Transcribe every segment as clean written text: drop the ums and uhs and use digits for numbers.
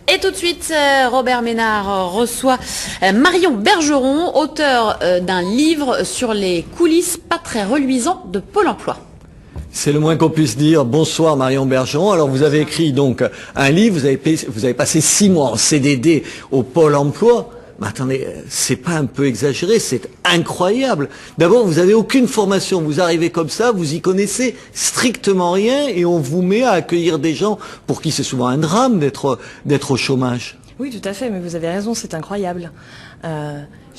Et tout de suite, Robert Ménard reçoit Marion Bergeron, auteur d'un livre sur les coulisses pas très reluisants de Pôle emploi. C'est le moins qu'on puisse dire. Bonsoir Marion Bergeron. Alors vous avez écrit donc un livre, vous avez passé 6 mois en CDD au Pôle emploi. Mais attendez, c'est pas un peu exagéré, c'est incroyable. D'abord, vous avez aucune formation, vous arrivez comme ça, vous y connaissez strictement rien et on vous met à accueillir des gens pour qui c'est souvent un drame d'être au chômage. Oui, tout à fait, mais vous avez raison, c'est incroyable.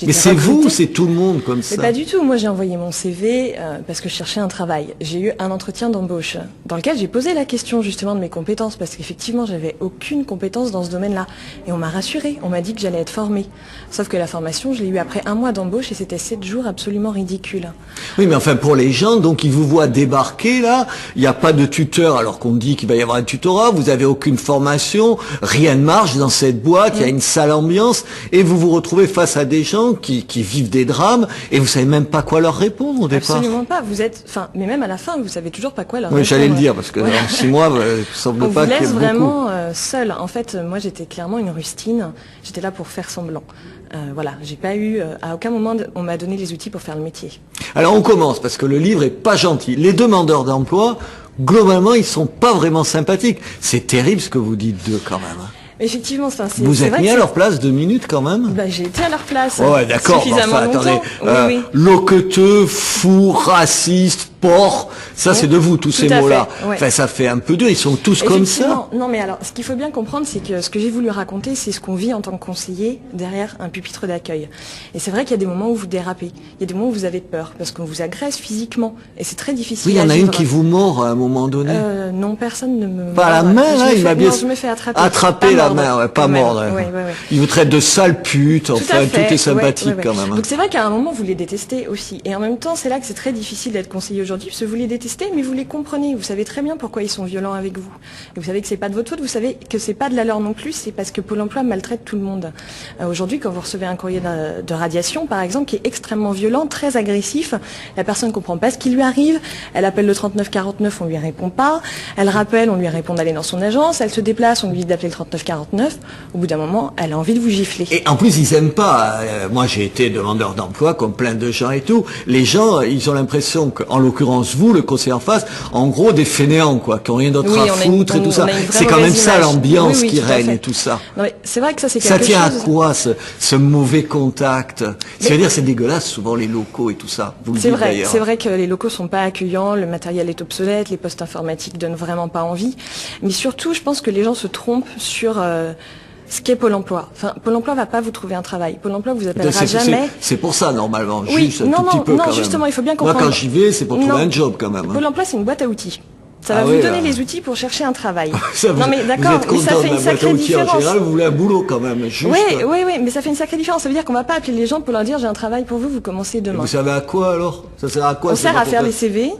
Mais c'est vous ou c'est tout le monde comme ça? Mais pas du tout. Moi, j'ai envoyé mon CV parce que je cherchais un travail. J'ai eu un entretien d'embauche dans lequel j'ai posé la question justement de mes compétences parce qu'effectivement, j'avais aucune compétence dans ce domaine-là. Et on m'a rassurée. On m'a dit que j'allais être formée. Sauf que la formation, je l'ai eue après 1 mois d'embauche et c'était 7 jours absolument ridicules. Oui, mais enfin, pour les gens, donc, ils vous voient débarquer là. Il n'y a pas de tuteur alors qu'on dit qu'il va y avoir un tutorat. Vous avez aucune formation. Rien ne marche dans cette boîte. Il y a une sale ambiance et vous vous retrouvez face à des gens qui vivent des drames et vous savez même pas quoi leur répondre au départ. Absolument pas. Vous êtes, mais même à la fin, vous savez toujours pas quoi leur répondre. Oui, j'allais le dire parce que dans 6 mois, il semble pas qu'il y ait beaucoup. On vous laisse vraiment seul. En fait, moi, j'étais clairement une rustine. J'étais là pour faire semblant. Voilà, j'ai pas eu, à aucun moment, on m'a donné les outils pour faire le métier. Alors on commence parce que le livre est pas gentil. Les demandeurs d'emploi, globalement, ils sont pas vraiment sympathiques. C'est terrible ce que vous dites d'eux quand même. Effectivement, vous êtes mis à leur place 2 minutes quand même. Bah, j'ai été à leur place. Ouais, d'accord. Suffisamment attendez, oui. Loqueteux, fou, raciste, porc, ça c'est de vous tous ces mots-là. Ouais. Enfin, ça fait un peu dur. Ils sont tous comme ça. Non, mais alors, ce qu'il faut bien comprendre, c'est que ce que j'ai voulu raconter, c'est ce qu'on vit en tant que conseiller derrière un pupitre d'accueil. Et c'est vrai qu'il y a des moments où vous dérapez. Il y a des moments où vous avez peur parce qu'on vous agresse physiquement et c'est très difficile. Oui, il y en a une qui vous mord à un moment donné. Non, personne ne me. Pas la main, là. Il m'a bien. Je me fais attraper. Attraper la main, ouais, pas mordre. Ouais. Il vous traite de sale pute. Enfin, tout est sympathique quand même. Donc c'est vrai qu'à un moment vous les détestez aussi. Et en même temps, c'est là que c'est très difficile d'être conseiller aujourd'hui parce que vous les détestez, mais vous les comprenez. Vous savez très bien pourquoi ils sont violents avec vous. Et vous savez que c'est pas de votre faute. Vous savez que c'est pas de la leur non plus. C'est parce que Pôle emploi maltraite tout le monde. Aujourd'hui, quand vous recevez un courrier de radiation, par exemple, qui est extrêmement violent, très agressif, la personne comprend pas ce qui lui arrive. Elle appelle le 3949, on lui répond pas. Elle rappelle, on lui répond d'aller dans son agence. Elle se déplace, on lui dit d'appeler le 3949. Au bout d'un moment, elle a envie de vous gifler. Et en plus, ils aiment pas. Moi, j'ai été demandeur d'emploi, comme plein de gens et tout. Les gens, ils ont l'impression qu'en l'occurrence, vous, le conseiller en face, en gros, des fainéants, quoi, qui ont rien d'autre à foutre et tout ça. C'est quand même ça l'ambiance qui règne et tout ça. C'est vrai que ça, c'est quelque chose. Ça tient à quoi, ce mauvais contact? C'est-à-dire, c'est dégueulasse, souvent, les locaux et tout ça. C'est vrai que les locaux sont pas accueillants, le matériel est obsolète, les postes informatiques donnent vraiment pas envie. Mais surtout, je pense que les gens se trompent sur ce qu'est Pôle emploi. Enfin, Pôle emploi va pas vous trouver un travail. Pôle emploi vous appellera jamais. C'est pour ça, normalement. Oui, juste un tout petit peu, quand justement, même. il faut bien comprendre. Moi, quand j'y vais, c'est pour trouver un job, quand même. Pôle emploi, c'est une boîte à outils. Ça va vous donner les outils pour chercher un travail. Non mais d'accord, mais ça fait une sacrée différence. En général, vous voulez un boulot quand même. Juste... Oui, mais ça fait une sacrée différence. Ça veut dire qu'on va pas appeler les gens pour leur dire j'ai un travail pour vous, vous commencez demain. Et vous savez à quoi alors? Ça sert à quoi? On sert à faire les CV.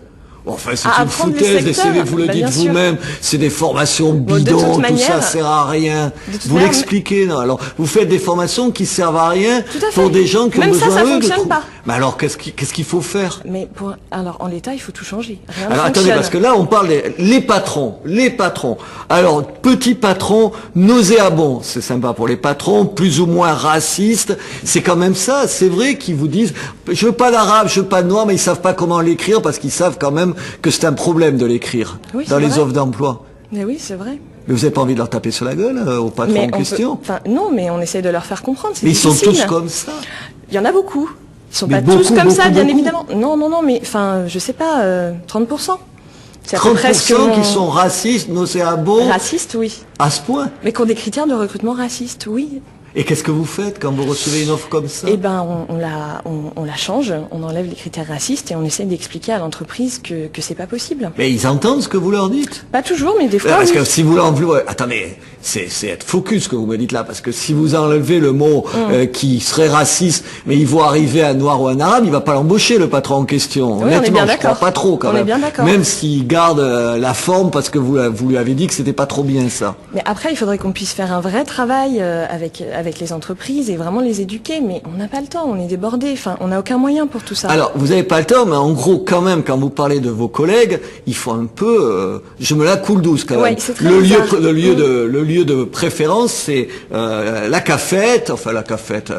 Enfin, c'est une foutaise, les CV, vous le dites vous-même, c'est des formations bidons, tout ça sert à rien. Vous l'expliquez, non? Alors, vous faites des formations qui servent à rien pour des gens qui ont besoin ça fonctionne pas. Mais alors, qu'est-ce qu'il faut faire? Alors, en l'état, il faut tout changer. Rien alors, attendez, parce que là, on parle les patrons. Alors, petits patrons, nauséabonds, c'est sympa pour les patrons, plus ou moins racistes, c'est quand même ça, c'est vrai qu'ils vous disent, je veux pas d'arabe, je veux pas de noir, mais ils savent pas comment l'écrire parce qu'ils savent quand même que c'est un problème de l'écrire dans les offres d'emploi. Mais oui, c'est vrai. Mais vous n'avez pas envie de leur taper sur la gueule aux patrons en question? Non, mais on essaie de leur faire comprendre. Mais ils sont tous comme ça. Il y en a beaucoup. Ils sont pas tous comme ça, bien évidemment. Non, mais je sais pas, 30%. 30% qui sont racistes, nauséabonds. Racistes, oui. À ce point? Mais qui ont des critères de recrutement racistes, oui. Et qu'est-ce que vous faites quand vous recevez une offre comme ça? Eh ben, on la change, on enlève les critères racistes et on essaie d'expliquer à l'entreprise que c'est pas possible. Mais ils entendent ce que vous leur dites? Pas toujours, mais des fois. Parce que si vous l'enlevez, attendez, c'est être focus ce que vous me dites là, parce que si vous enlevez le mot qui serait raciste, mais il va arriver un noir ou un arabe, il va pas l'embaucher le patron en question. Oui, honnêtement, je crois pas trop quand même. On est bien d'accord. Même s'il garde la forme parce que vous lui avez dit que c'était pas trop bien ça. Mais après, il faudrait qu'on puisse faire un vrai travail avec les entreprises et vraiment les éduquer, mais on n'a pas le temps, on est débordé, enfin, on n'a aucun moyen pour tout ça. Alors, vous n'avez pas le temps, mais en gros, quand même, quand vous parlez de vos collègues, il faut un peu, je me la coule douce quand même. Ouais, c'est très bizarre. Le lieu lieu de préférence, c'est la cafette,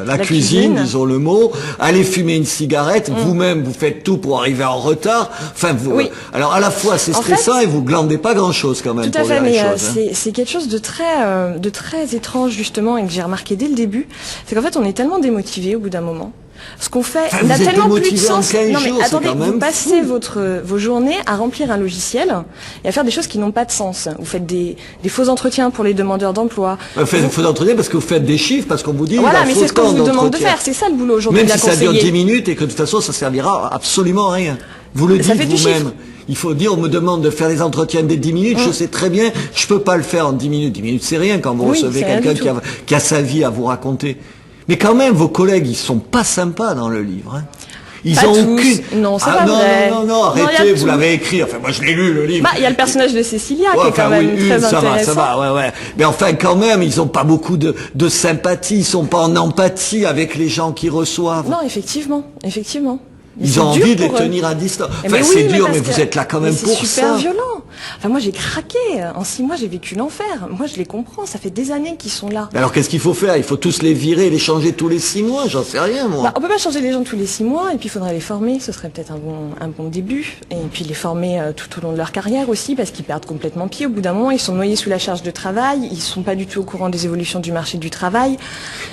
la cuisine, disons le mot, aller fumer une cigarette, vous-même vous faites tout pour arriver en retard, enfin vous, Oui. alors à la fois c'est stressant et vous glandez pas grand-chose quand même Tout à pour fait, dire les mais choses. c'est quelque chose de très étrange justement et que j'ai remarqué dès le début, c'est qu'en fait on est tellement démotivé au bout d'un moment. Ce qu'on fait Enfin, n'a vous êtes tellement plus de démotivé en sens. 15 Non mais jours, c'est attendez, quand même vous passez fou. vos journées à remplir un logiciel et à faire des choses qui n'ont pas de sens. Vous faites des faux entretiens pour les demandeurs d'emploi. Vous faites il faut d'entretien parce que vous faites des chiffres, parce qu'on vous dit Voilà, il mais faut c'est ce qu'on tant vous demande de d'entretien. faire. C'est ça le boulot aujourd'hui Même d'un si ça dure conseiller. 10 minutes et que de toute façon ça servira absolument à rien. Vous le Ça dites fait du vous-même. chiffre. Il faut dire, on me demande de faire des entretiens dès 10 minutes, je sais très bien, je peux pas le faire en 10 minutes. 10 minutes c'est rien quand vous Oui, recevez c'est rien quelqu'un du tout. qui a sa vie à vous raconter. Mais quand même, vos collègues, ils sont pas sympas dans le livre. Hein. Ils Pas ont tous. aucune... Non, c'est ah, pas non, vrai. non, non, Non, il y a arrêtez, vous tout. l'avez écrit. Enfin, moi je l'ai lu le livre. Bah, il y a le personnage de Cécilia qui est quand même oui, très ça intéressant. va, ouais. Mais enfin, quand même, ils ont pas beaucoup de sympathie, ils sont pas en empathie avec les gens qui reçoivent. Non, effectivement. Mais Ils c'est ont dur envie de les pour eux. tenir à distance. Eh Enfin, mais c'est oui, dur, parce mais vous que- êtes là quand même mais pour c'est super ça. violent. Enfin, moi, j'ai craqué. En 6 mois, j'ai vécu l'enfer. Moi, je les comprends. Ça fait des années qu'ils sont là. Alors qu'est-ce qu'il faut faire? Il faut tous les virer, les changer tous les 6 mois? J'en sais rien, moi. Bah, on peut pas changer les gens tous les 6 mois, et puis il faudrait les former. Ce serait peut-être un bon début. Et puis les former tout au long de leur carrière aussi, parce qu'ils perdent complètement pied. Au bout d'un moment, ils sont noyés sous la charge de travail. Ils sont pas du tout au courant des évolutions du marché du travail.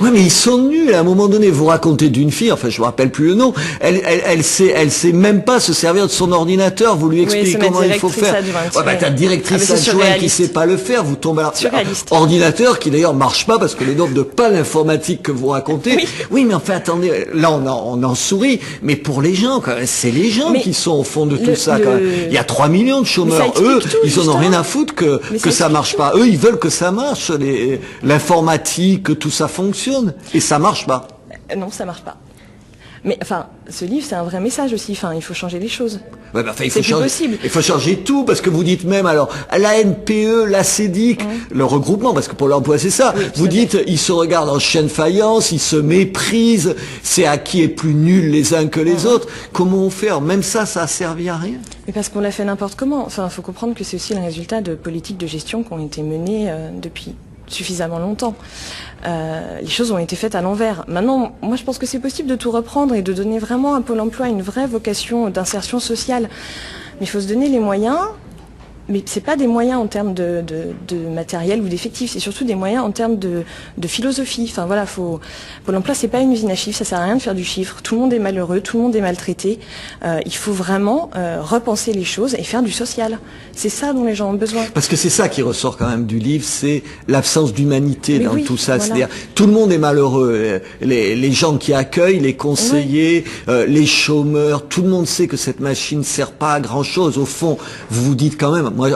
Ouais, mais ils sont nuls. À un moment donné, vous racontez d'une fille, enfin, je me rappelle plus le nom. Elle sait même pas se servir de son ordinateur. Vous lui expliquez se mettre comment il faut directrice faire. adjointe, Ouais, bah, oui. ta Ah, directrice mais c'est adjointe qui surréaliste. sait pas le faire, vous tombez à Surréaliste. ordinateur qui d'ailleurs marche pas parce que le nombre de pannes informatiques que vous racontez. Oui. Oui, mais enfin, attendez, là, on en sourit. Mais pour les gens, quand même, c'est les gens Mais qui sont au fond de tout le- ça, quand même. le- Il y a 3 millions de Mais ça chômeurs. explique Eux, tout, ils en ont justement. rien à foutre que Mais ça ça explique marche pas. Eux, ils veulent que ça marche, l'informatique, que tout ça fonctionne. Et ça marche pas. Non, ça marche pas. Mais enfin, ce livre, c'est un vrai message aussi. Enfin, il faut changer les choses. Ouais, bah, enfin, il C'est faut plus changer, possible. il faut changer tout, parce que vous dites même, alors, la NPE, la CEDIC, le regroupement, parce que pour l'emploi, c'est ça. Oui, tout Vous à fait. dites, ils se regardent en chien de faïence, ils se méprisent, c'est à qui est plus nul les uns que les autres. Comment on fait? Alors, même ça a servi à rien. Mais parce qu'on l'a fait n'importe comment. Enfin, il faut comprendre que c'est aussi le résultat de politiques de gestion qui ont été menées depuis suffisamment longtemps. Les choses ont été faites à l'envers. Maintenant, moi je pense que c'est possible de tout reprendre et de donner vraiment à Pôle emploi une vraie vocation d'insertion sociale. Mais il faut se donner les moyens. Mais c'est pas des moyens en termes de matériel ou d'effectifs, c'est surtout des moyens en termes de philosophie. Enfin voilà, Pôle emploi, c'est pas une usine à chiffres, ça sert à rien de faire du chiffre. Tout le monde est malheureux, tout le monde est maltraité. Il faut vraiment repenser les choses et faire du social. C'est ça dont les gens ont besoin. Parce que c'est ça qui ressort quand même du livre, c'est l'absence d'humanité Mais dans oui, tout ça. voilà. C'est-à-dire, tout le monde est malheureux. Les gens qui accueillent, les conseillers, les chômeurs, tout le monde sait que cette machine ne sert pas à grand-chose. Au fond, vous vous dites quand même, moi,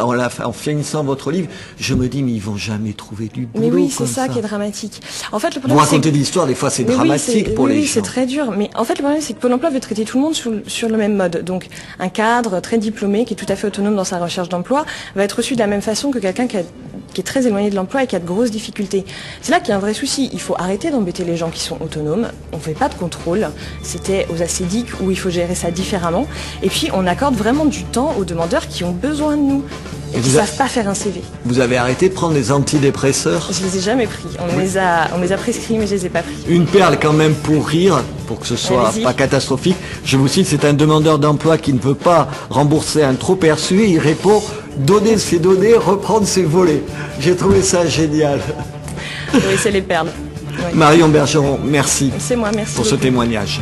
en finissant votre livre, je me dis, mais ils vont jamais trouver du boulot. Mais oui, c'est comme ça qui est dramatique. En fait, le Vous problème, c'est racontez des histoires, des fois c'est Mais oui, dramatique pour les oui, gens. c'est très dur. Mais en fait, le problème, c'est que Pôle emploi veut traiter tout le monde sur le même mode. Donc, un cadre très diplômé, qui est tout à fait autonome dans sa recherche d'emploi, va être reçu de la même façon que quelqu'un qui est très éloigné de l'emploi et qui a de grosses difficultés. C'est là qu'il y a un vrai souci. Il faut arrêter d'embêter les gens qui sont autonomes. On ne fait pas de contrôle. C'était aux ACEDIC où il faut gérer ça différemment. Et puis, on accorde vraiment du temps aux demandeurs qui ont besoin de nous et qui ne savent pas faire un CV. Vous avez arrêté de prendre des antidépresseurs? Je les ai jamais pris. On les a prescrits, mais je les ai pas pris. Une perle quand même pour rire, pour que ce soit Allez-y. pas catastrophique. Je vous cite, c'est un demandeur d'emploi qui ne veut pas rembourser un trop perçu. Il répond, donner c'est donner, reprendre c'est voler. J'ai trouvé ça génial. Oui, c'est les perles. Oui. Marion Bergeron, merci C'est moi, merci pour ce beaucoup. témoignage.